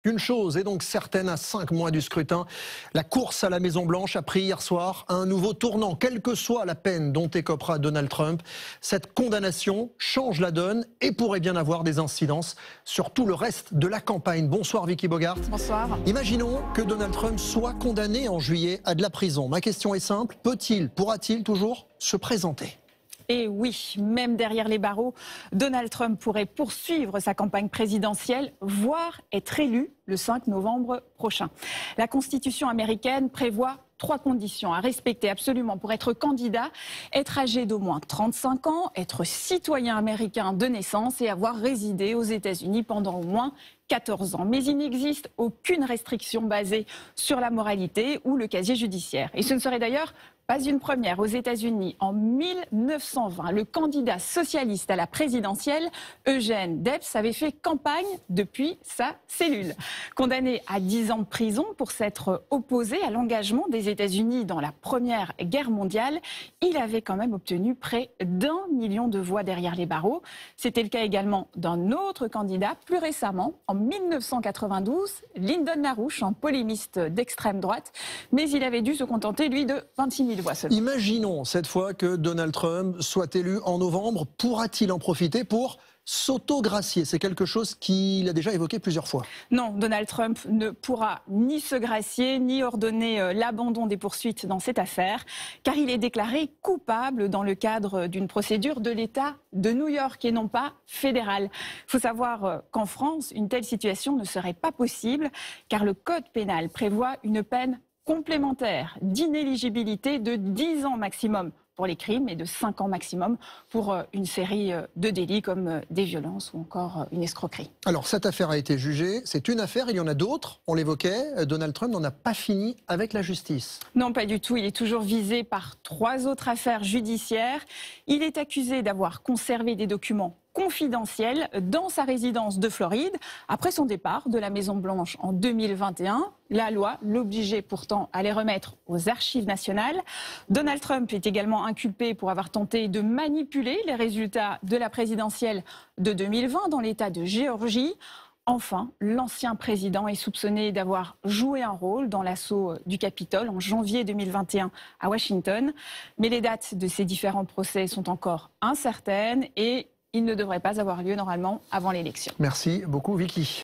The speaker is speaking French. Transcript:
Une chose est donc certaine à 5 mois du scrutin, la course à la Maison-Blanche a pris hier soir un nouveau tournant, quelle que soit la peine dont écopera Donald Trump. Cette condamnation change la donne et pourrait bien avoir des incidences sur tout le reste de la campagne. Bonsoir Vicky Bogart. Bonsoir. Imaginons que Donald Trump soit condamné en juillet à de la prison. Ma question est simple, pourra-t-il toujours se présenter ? Et oui, même derrière les barreaux, Donald Trump pourrait poursuivre sa campagne présidentielle, voire être élu le 5 novembre prochain. La Constitution américaine prévoit 3 conditions à respecter absolument pour être candidat: être âgé d'au moins 35 ans, être citoyen américain de naissance et avoir résidé aux États-Unis pendant au moins 14 ans. Mais il n'existe aucune restriction basée sur la moralité ou le casier judiciaire. Et ce ne serait d'ailleurs pas une première aux États-Unis. En 1920, le candidat socialiste à la présidentielle, Eugène Debs, avait fait campagne depuis sa cellule. Condamné à 10 ans de prison pour s'être opposé à l'engagement des États-Unis dans la Première Guerre mondiale, il avait quand même obtenu près d'1 million de voix derrière les barreaux. C'était le cas également d'un autre candidat plus récemment, en 1992, Lyndon LaRouche, un polémiste d'extrême droite, mais il avait dû se contenter, lui, de 26 000 voix seulement. Imaginons cette fois que Donald Trump soit élu en novembre. Pourra-t-il en profiter pour s'autogracier? C'est quelque chose qu'il a déjà évoqué plusieurs fois. Non, Donald Trump ne pourra ni se gracier, ni ordonner l'abandon des poursuites dans cette affaire, car il est déclaré coupable dans le cadre d'une procédure de l'État de New York et non pas fédérale. Il faut savoir qu'en France, une telle situation ne serait pas possible, car le Code pénal prévoit une peine complémentaire d'inéligibilité de 10 ans maximum pour les crimes et de 5 ans maximum pour une série de délits comme des violences ou encore une escroquerie. Alors cette affaire a été jugée, c'est une affaire, il y en a d'autres, on l'évoquait, Donald Trump n'en a pas fini avec la justice. Non, pas du tout, il est toujours visé par 3 autres affaires judiciaires. Il est accusé d'avoir conservé des documents confidentiels dans sa résidence de Floride après son départ de la Maison-Blanche en 2021. La loi l'obligeait pourtant à les remettre aux archives nationales. Donald Trump est également inculpé pour avoir tenté de manipuler les résultats de la présidentielle de 2020 dans l'État de Géorgie. Enfin, l'ancien président est soupçonné d'avoir joué un rôle dans l'assaut du Capitole en janvier 2021 à Washington. Mais les dates de ces différents procès sont encore incertaines et il ne devrait pas avoir lieu normalement avant l'élection. Merci beaucoup Vicky.